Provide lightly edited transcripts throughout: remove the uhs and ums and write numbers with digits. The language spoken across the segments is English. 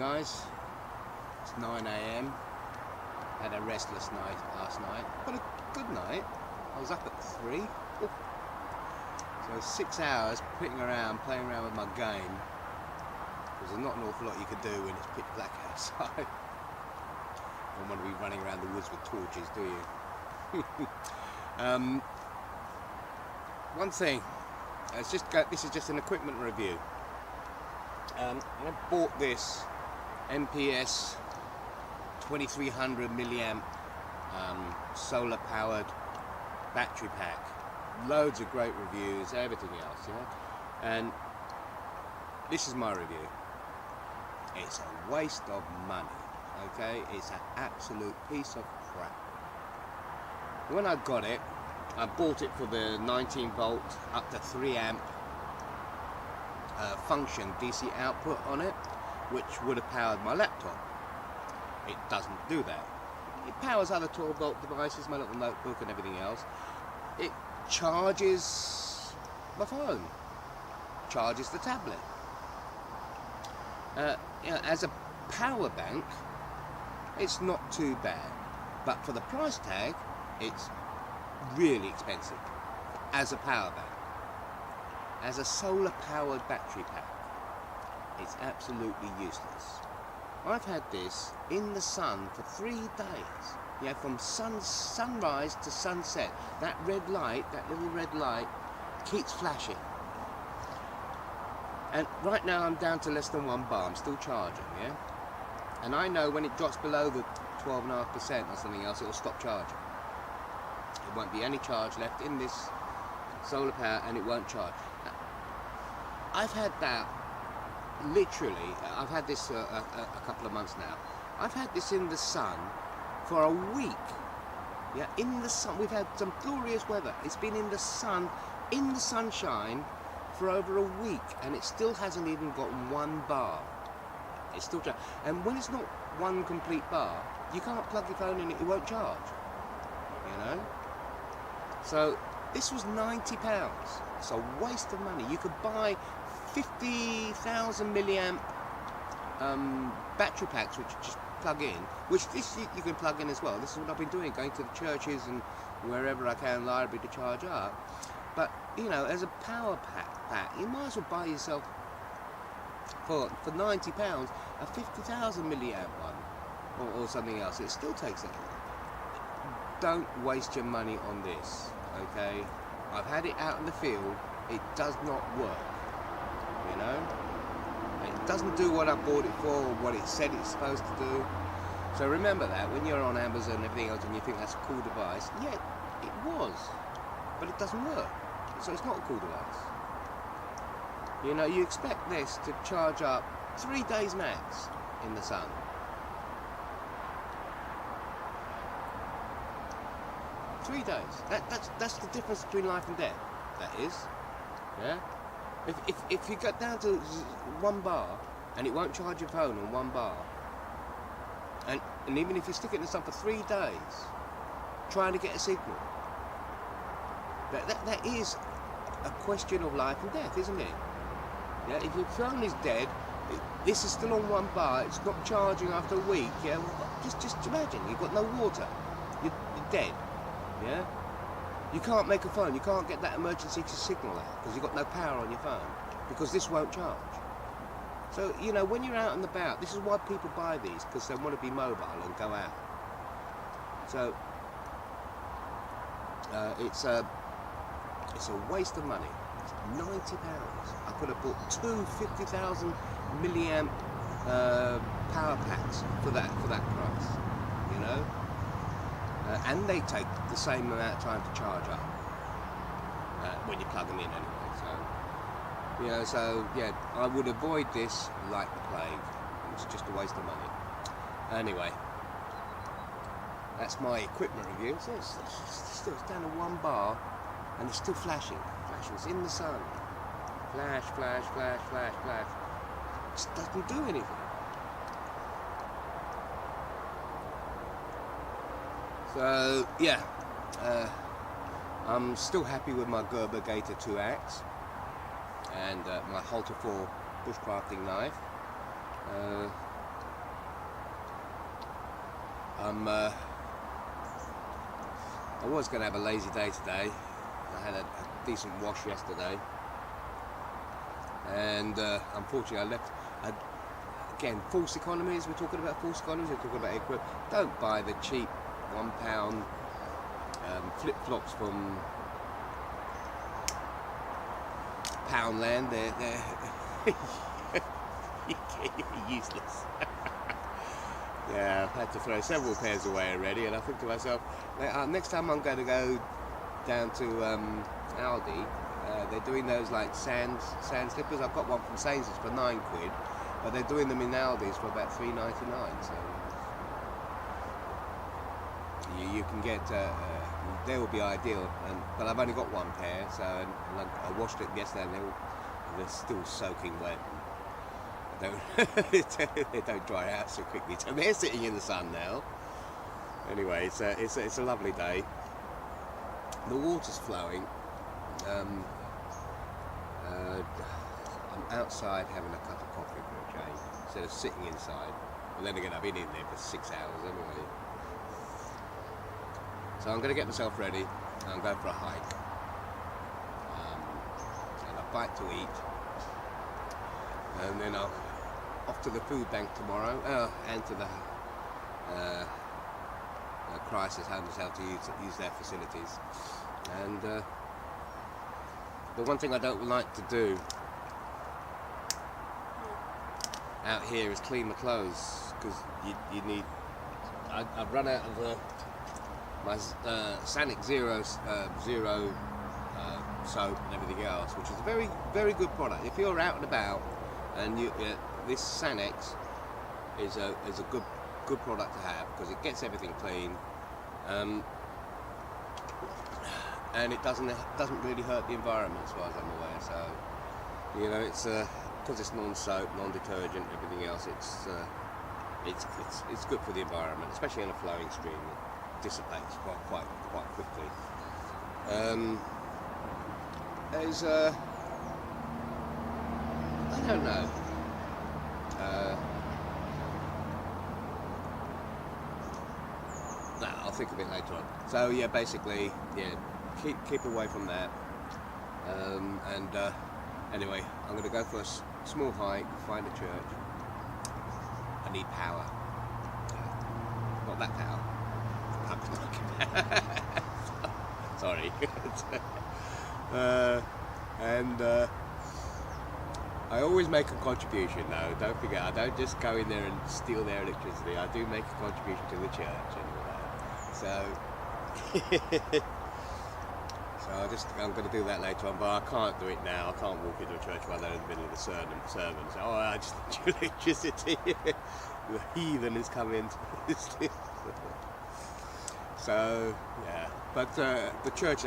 guys, it's 9 AM. Had a restless night last night, but a good night. I was up at 3. So 6 hours playing around with my game. Because there's not an awful lot you can do when it's pitch black outside. Don't want to be running around the woods with torches, do you? One thing, this is just an equipment review. I bought this MPS 2300 milliamp solar powered battery pack. Loads of great reviews, everything else, you know. And this is my review. It's a waste of money, okay? It's an absolute piece of crap. When I got it, I bought it for the 19 volt up to 3 amp function DC output on it, which would have powered my laptop. It doesn't do that. It powers other 12 volt devices, my little notebook and everything else. It charges my phone, charges the tablet. As a power bank, it's not too bad, but for the price tag, it's really expensive as a power bank. As a solar powered battery pack, it's absolutely useless. I've had this in the sun for 3 days. Yeah, from sunrise to sunset. That red light, that little red light, keeps flashing. And right now I'm down to less than 1 bar. I'm still charging, yeah? And I know when it drops below the 12.5% or something else, it'll stop charging. There won't be any charge left in this solar power, and it won't charge. I've had that literally. I've had this a couple of months now. I've had this in the sun for a week. Yeah, in the sun. We've had some glorious weather. It's been in the sun, in the sunshine, for over a week, and it still hasn't even got 1 bar. It's still charging. And when it's not 1 complete bar, you can't plug your phone in it won't charge. You know. So this was £90. It's a waste of money. You could buy 50,000 milliamp battery packs which you just plug in, which this you can plug in as well. This is what I've been doing, going to the churches and wherever I can, library, to charge up. But you know, as a power pack, you might as well buy yourself for £90 a 50,000 milliamp one or something else. It still takes it. Don't waste your money on this, okay? I've had it out in the field. It does not work. You know, it doesn't do what I bought it for or what it said it's supposed to do. So remember that when you're on Amazon and everything else and you think that's a cool device, yeah, it was, but it doesn't work. So it's not a cool device. You know, you expect this to charge up 3 days max in the sun. Three days. That's the difference between life and death. That is, yeah. If you get down to 1 bar and it won't charge your phone on 1 bar, and even if you stick it in the sun for 3 days, trying to get a signal, that is a question of life and death, isn't it? Yeah. If your phone is dead, this is still on 1 bar. It's not charging after a week. Yeah. Well, just imagine you've got no water. You're dead. Yeah. You can't make a phone, you can't get that emergency signal out because you've got no power on your phone because this won't charge. So, you know, when you're out and about, this is why people buy these, because they want to be mobile and go out. So, it's a waste of money. It's £90. I could have bought 2 50,000 milliamp power packs for that price, you know? And they take the same amount of time to charge up when you plug them in anyway. So, you know, yeah, I would avoid this like the plague. It's just a waste of money. Anyway, that's my equipment review. So it's still down to 1 bar, and it's still flashing. It's in the sun. Flash, flash, flash, flash, flash. It just doesn't do anything. So yeah, I'm still happy with my Gerber Gator 2 axe and my Halter 4 bushcrafting knife. I was going to have a lazy day today. I had a decent wash yesterday, and unfortunately I left. Again, false economies. We're talking about false economies. We're talking about equipment. Don't buy the cheap £1 flip-flops from Poundland. They're useless. Yeah, I've had to throw several pairs away already, and I think to myself, next time I'm going to go down to Aldi. They're doing those like sand slippers. I've got one from Sainsbury's for £9, but they're doing them in Aldi's for about £3.99. So you can get. They will be ideal. But I've only got one pair, so and I washed it yesterday, and they're still soaking wet. They don't dry out so quickly. So they're sitting in the sun now. Anyway, it's a lovely day. The water's flowing. I'm outside having a cup of coffee for a change instead of sitting inside. And then again, I've been in there for 6 hours anyway. So I'm going to get myself ready. And I'm going for a hike. And a bite to eat. And then I'll off to the food bank tomorrow, and to the crisis homeless help to use their facilities. And the one thing I don't like to do out here is clean my clothes, because you need. I've run out of my Sanic Zero soap and everything else, which is a very, very good product. If you're out and about, and this Sanex is a good product to have, because it gets everything clean, and it doesn't really hurt the environment as far as I'm aware. So it's because it's non-soap, non-detergent, everything else. It's good for the environment, especially in a flowing stream. It dissipates quite quickly. There's I don't know. No, I'll think of it later on. So yeah, basically, keep away from that. Anyway, I'm going to go for a small hike, find a church. I need power. Not that power. Sorry. I always make a contribution though, don't forget, I don't just go in there and steal their electricity. I do make a contribution to the church and all that. So I'm going to do that later on, but I can't do it now. I can't walk into a church while they're in the middle of the sermon. So, I just need electricity. The heathen is coming. So yeah, but the church,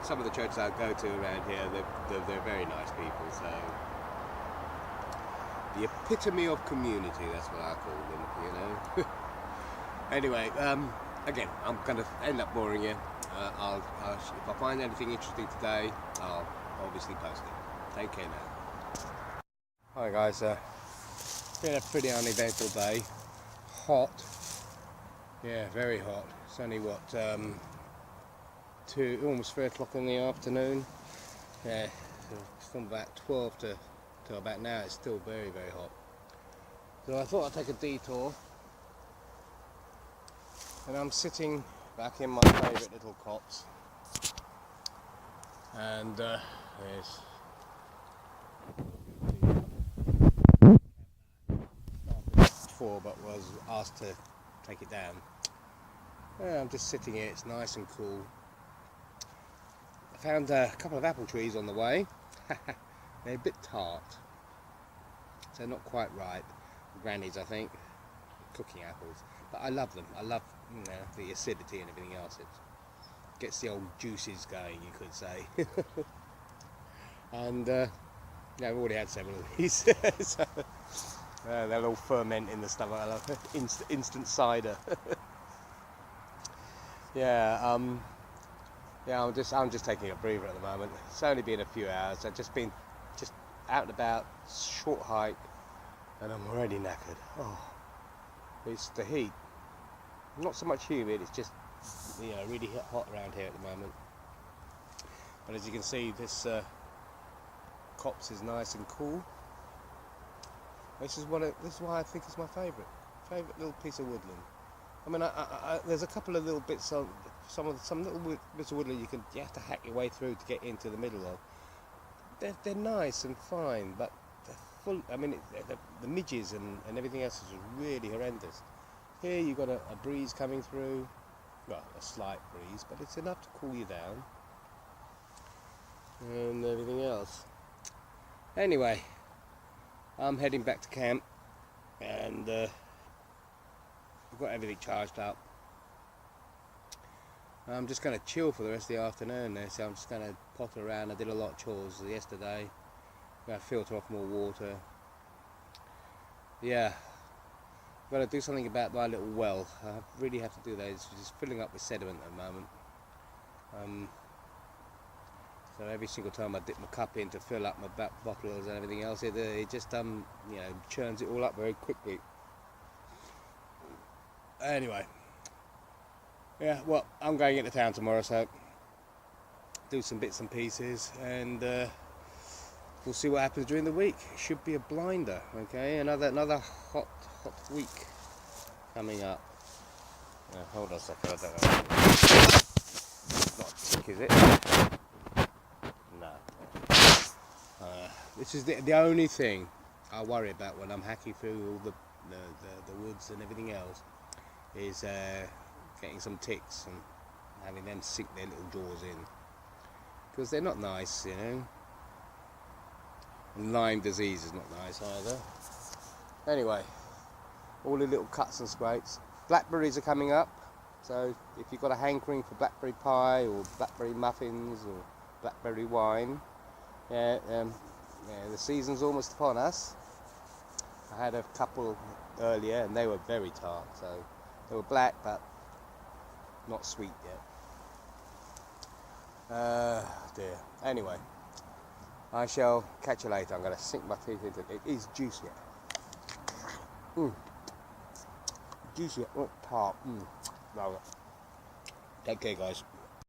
some of the churches I go to around here, they're very nice people. So the epitome of community, that's what I call them. Anyway, again, I'm going to end up boring you. If I find anything interesting today, I'll obviously post it. Take care now. Hi guys, been a pretty uneventful day. Hot. Yeah, very hot. It's only almost 3 o'clock in the afternoon. Yeah, from about 12 to about now, it's still very, very hot. So I thought I'd take a detour, and I'm sitting back in my favourite little copse, and there's before, but was asked to take it down. Yeah, I'm just sitting here, it's nice and cool. I found a couple of apple trees on the way. They're a bit tart, so not quite ripe. Granny's, I think, cooking apples. But I love them. I love the acidity and everything else. It gets the old juices going, you could say. And I've already had several of these. So, they'll all ferment in the stomach. I love instant cider. I'm just taking a breather at the moment. It's only been a few hours. I've just been out and about, short hike, and I'm already knackered. Oh, it's the heat. not so much humid, it's just, you know, really hot around here at the moment. But as you can see, this copse is nice and cool. This is why I think it's my favourite little piece of woodland. I mean, there's a couple of little bits of some little bits of woodland you have to hack your way through to get into the middle of. They're nice and fine, but they're full. I mean, the midges and everything else is really horrendous. Here you've got a breeze coming through, well, a slight breeze, but it's enough to cool you down and everything else. Anyway, I'm heading back to camp, and I've got everything charged up. I'm just going to chill for the rest of the afternoon there, so I'm just going to potter around. I did a lot of chores yesterday. I'm going to filter off more water. Yeah, I've got to do something about my little well. I really have to do that. It's just filling up with sediment at the moment. So every single time I dip my cup in to fill up my bottles and everything else, it just you know, churns it all up very quickly. Anyway, yeah, well, I'm going into town tomorrow, so do some bits and pieces, and we'll see what happens during the week. It should be a blinder, okay? Another hot week coming up. Hold on a second, I don't know. It's not a tick, is it? No. This is the only thing I worry about when I'm hacking through all the woods and everything else, is getting some ticks and having them sink their little jaws in, because they're not nice, you know. And Lyme disease is not nice either. Anyway, all the little cuts and scrapes. Blackberries are coming up, so if you've got a hankering for blackberry pie or blackberry muffins or blackberry wine, yeah, the season's almost upon us. I had a couple earlier and they were very tart, so they were black but not sweet yet. Dear. Anyway, I shall catch you later. I'm going to sink my teeth into it. It is juicy. Juicy, not tart. Love it. Take care, guys.